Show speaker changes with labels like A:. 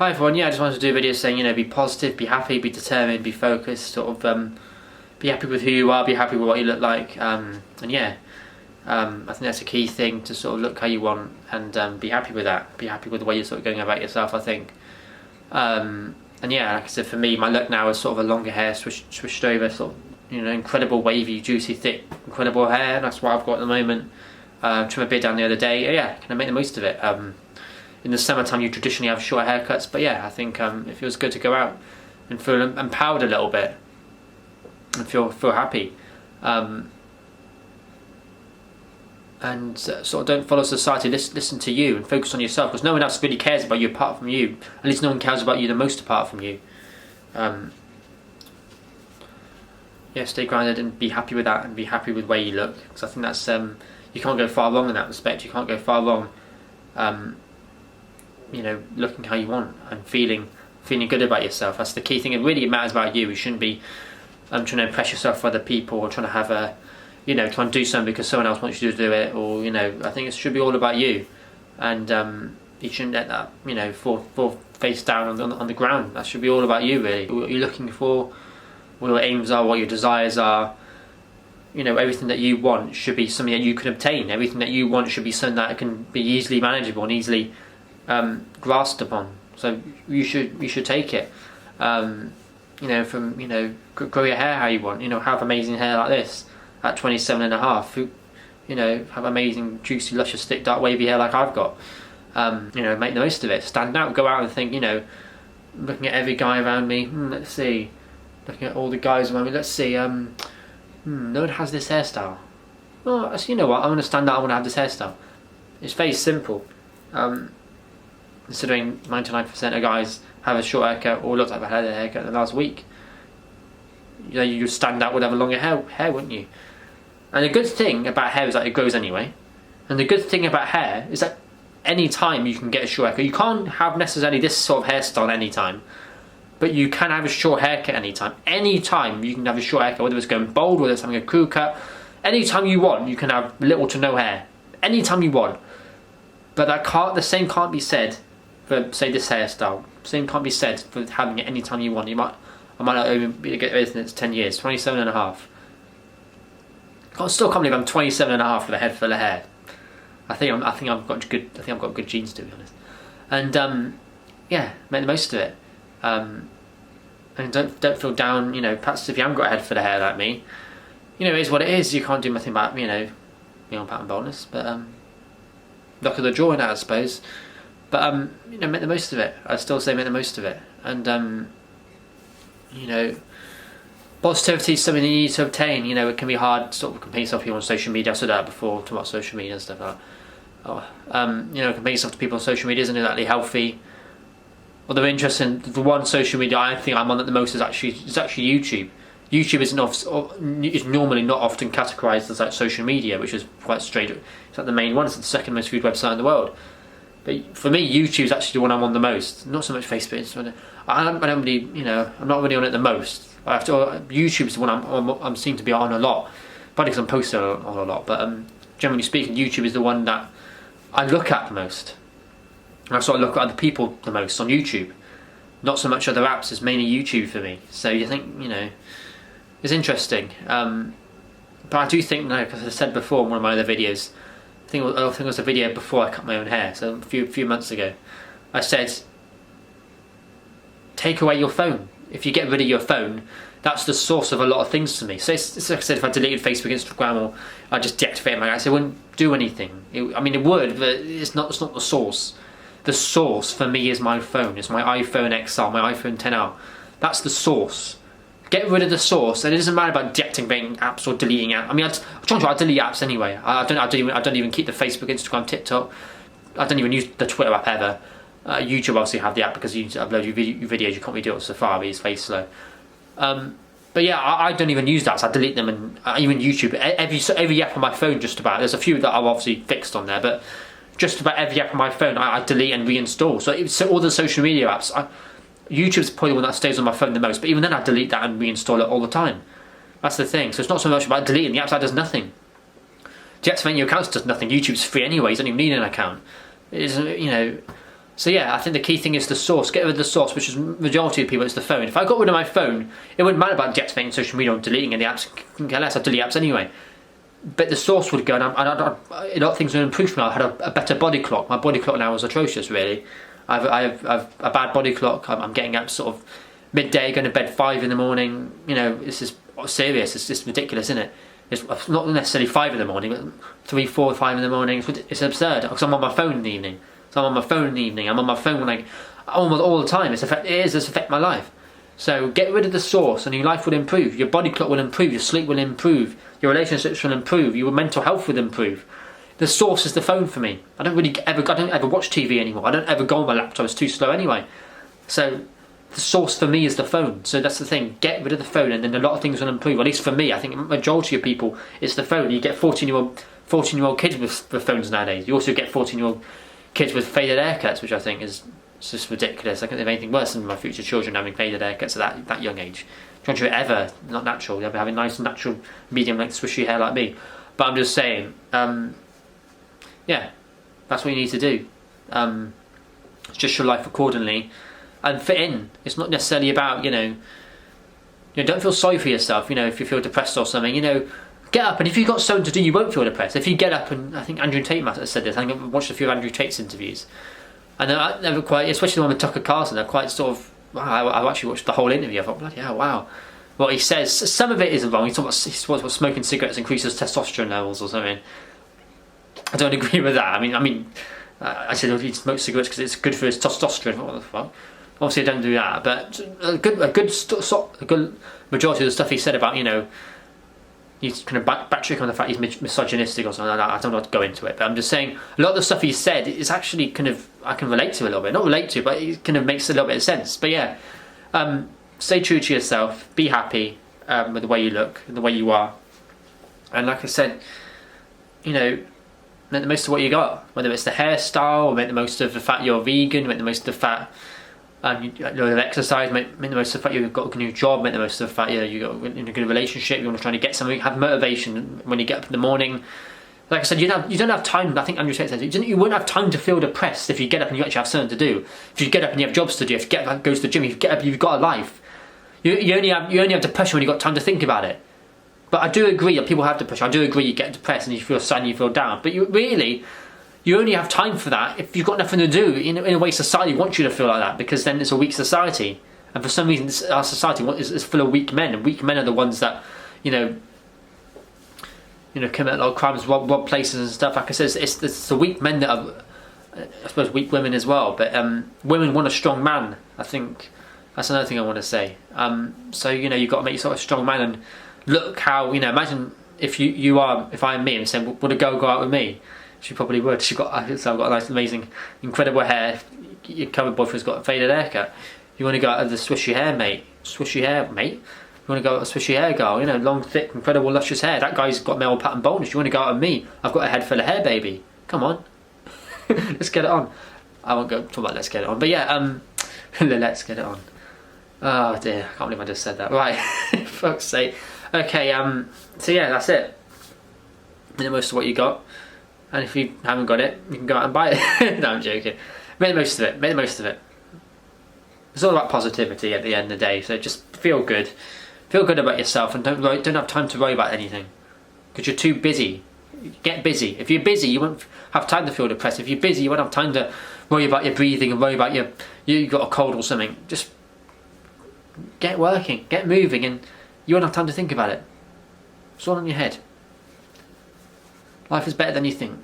A: Hi everyone, yeah, I just wanted to do a video saying, be positive, be happy, be determined, be focused, be happy with who you are, be happy with what you look like, and yeah, I think that's a key thing, to sort of look how you want and be happy with that, be happy with the way you're sort of going about yourself, I think. And yeah, like I said, for me, my look now is sort of a longer hair, switched over, sort of, incredible wavy, juicy, thick, incredible hair, and that's what I've got at the moment. Trimmed my beard down the other day, yeah, can I make the most of it? In the summertime you traditionally have short haircuts, but yeah, I think it feels good to go out and feel empowered a little bit and feel happy, and sort of don't follow society, listen to you and focus on yourself, because no one else really cares about you apart from you. At least no one cares about you the most apart from you. Yeah, stay grounded and be happy with that, and be happy with the way you look, because I think that's you can't go far wrong in that respect. You can't go far wrong looking how you want and feeling good about yourself. That's the key thing. It really matters about you. You shouldn't be trying to impress yourself with other people, or trying to have trying to do something because someone else wants you to do it, or I think it should be all about you, and you shouldn't let that fall face down on the ground. That should be all about you, really. What you're looking for, what your aims are, what your desires are. Everything that you want should be something that you can obtain. Everything that you want should be something that can be easily manageable and easily grasped upon. So you should take it. Grow your hair how you want. Have amazing hair like this at 27 and a half. Have amazing, juicy, luscious, thick, dark, wavy hair like I've got. Make the most of it. Stand out. Go out and think. Looking at every guy around me. Let's see. Looking at all the guys around me. Let's see. No one has this hairstyle. Well, you know what? I want to stand out. I want to have this hairstyle. It's very simple. Considering 99% of guys have a short haircut or look like they had a haircut in the last week. You stand out with have a longer hair, wouldn't you? And the good thing about hair is that it grows anyway. And the good thing about hair is that any time you can get a short haircut. You can't have necessarily this sort of hairstyle any time, but you can have a short haircut anytime. Anytime you can have a short haircut, whether it's going bald, whether it's having a crew cut. Anytime you want, you can have little to no hair. Anytime you want. But the same can't be said for, say, this hairstyle. Same can't be said for having it anytime you want. I might not even be able to get rid of it in 10 years. 27 and a half. I still can't believe I'm 27 and a half with a head full of hair. I think I've got good genes, to be honest. And yeah, make the most of it. And don't feel down. Perhaps if you haven't got a head full of hair like me, it is what it is. You can't do nothing about being on pattern baldness. But luck of the draw in that, I suppose. But make the most of it. I still say make the most of it. And positivity is something you need to obtain. It can be hard, sort of comparing yourself to people on social media. I said that before, talking about social media and stuff like that. Comparing yourself to people on social media isn't exactly healthy. Although interesting, the one social media I think I'm on at the most is actually YouTube. YouTube is normally not often categorised as like social media, which is quite strange. It's like the main one. It's the second most viewed website in the world. But for me, YouTube is actually the one I'm on the most. Not so much Facebook. Instagram. I don't really, I'm not really on it the most. YouTube is the one I'm seem to be on a lot. Probably because I'm posting on a lot. But generally speaking, YouTube is the one that I look at the most. And I sort of look at other people the most on YouTube. Not so much other apps. It's mainly YouTube for me. So you think, it's interesting. But I do think, because I said before in one of my other videos, I think it was a video before I cut my own hair, so a few months ago, I said, take away your phone. If you get rid of your phone, that's the source of a lot of things to me. So it's like I said, if I deleted Facebook, Instagram, or I just deactivated my account, it wouldn't do anything. It would, but it's not the source. The source for me is my phone. It's my iPhone XR, my iPhone XR. That's the source. Get rid of the source, and it doesn't matter about deactivating apps or deleting apps. I delete apps anyway. I don't even keep the Facebook, Instagram, TikTok. I don't even use the Twitter app ever. YouTube obviously have the app because you upload your videos. You can't really do it on Safari. It's very slow. But yeah, I don't even use that. So I delete them, and even YouTube. Every app on my phone, just about. There's a few that I've obviously fixed on there, but just about every app on my phone, I delete and reinstall. So all the social media apps. YouTube's probably the one that stays on my phone the most, but even then I delete that and reinstall it all the time. That's the thing. So it's not so much about deleting the apps, that does nothing. Deactivating your accounts does nothing. YouTube's free anyway, you don't even need an account. It isn't, So yeah, I think the key thing is the source. Get rid of the source, which is majority of people, it's the phone. If I got rid of my phone, it wouldn't matter about deactivating social media or deleting any apps. Unless I delete apps anyway. But the source would go, and a lot of things would improve for me. I had a better body clock. My body clock now is atrocious, really. I have a bad body clock. I'm getting up sort of midday, going to bed 5 in the morning. You know, this is serious. It's just ridiculous, isn't it? It's not necessarily 5 in the morning, but 3, 4, 5 in the morning. It's absurd because I'm on my phone in the evening. I'm on my phone almost all the time. It's affect my life. So get rid of the source, and your life will improve. Your body clock will improve. Your sleep will improve. Your relationships will improve. Your mental health will improve. The source is the phone for me. I don't ever watch TV anymore. I don't ever go on my laptop. It's too slow anyway. So the source for me is the phone. So that's the thing. Get rid of the phone, and then a lot of things will improve. At least for me, I think majority of people, it's the phone. You get 14-year-old kids with phones nowadays. You also get 14-year-old kids with faded haircuts, which I think is just ridiculous. I can't think of anything worse than my future children having faded haircuts at that young age. Children ever not natural. They'll be having nice natural medium length swishy hair like me. But I'm just saying, yeah, that's what you need to do. Adjust your life accordingly and fit in. It's not necessarily about don't feel sorry for yourself. If you feel depressed or something, get up, and if you've got something to do, you won't feel depressed. If you get up, and I think Andrew Tate might have said this. I think I've watched a few of Andrew Tate's interviews, and I never quite, especially the one with Tucker Carlson, they're quite sort of. Wow, I've actually watched the whole interview. I thought, bloody hell, wow. What he says, some of it is wrong. He talks about smoking cigarettes increases testosterone levels or something. I don't agree with that. I said he smokes cigarettes because it's good for his testosterone. What the fuck? Obviously, I don't do that. But a good majority of the stuff he said about he's kind of backtrack on the fact he's misogynistic or something like that. I don't know how to go into it, but I'm just saying a lot of the stuff he said is actually kind of I can relate to a little bit. Not relate to, but it kind of makes a little bit of sense. But yeah, stay true to yourself. Be happy with the way you look and the way you are. And like I said, make the most of what you got. Whether it's the hairstyle, or make the most of the fact you're vegan, make the most of the fact you exercise, make the most of the fact you've got a new job, make the most of the fact you got in a good relationship, you're trying to get something, have motivation when you get up in the morning. Like I said, you don't have time. I think Andrew Tate said you won't have time to feel depressed if you get up and you actually have something to do. If you get up and you have jobs to do, if you get up and go to the gym, if you get up, you've got a life. You only have depression when you've got time to think about it. But I do agree that people have depression. I do agree you get depressed and you feel sad and you feel down. But you only have time for that if you've got nothing to do. In a way, society wants you to feel like that because then it's a weak society. And for some reason, our society is full of weak men. And weak men are the ones that, commit a lot of crimes, rob places and stuff. Like I said, it's the weak men that are, I suppose, weak women as well. But women want a strong man. I think that's another thing I want to say. So you've got to make yourself a strong man and look how imagine if if I'm me and saying would a girl go out with me? She probably would. I've got a nice, amazing, incredible hair. Your current boyfriend's got a faded haircut. You want to go out with the swishy hair, mate? Swishy hair, mate. You want to go out with a swishy hair girl? Long, thick, incredible, luscious hair. That guy's got male pattern baldness. You want to go out with me? I've got a head full of hair, baby. Come on, let's get it on. I won't go talk about let's get it on, but yeah, let's get it on. Oh dear, I can't believe I just said that. Right, fuck's sake. Okay, so yeah, that's it. Make the most of what you got. And if you haven't got it, you can go out and buy it. No, I'm joking. Make the most of it. Make the most of it. It's all about positivity at the end of the day. So just feel good. Feel good about yourself and don't have time to worry about anything. Because you're too busy. Get busy. If you're busy, you won't have time to feel depressed. If you're busy, you won't have time to worry about your breathing and worry about you got a cold or something. Just get working. Get moving and you won't have time to think about it. It's all in your head. Life is better than you think.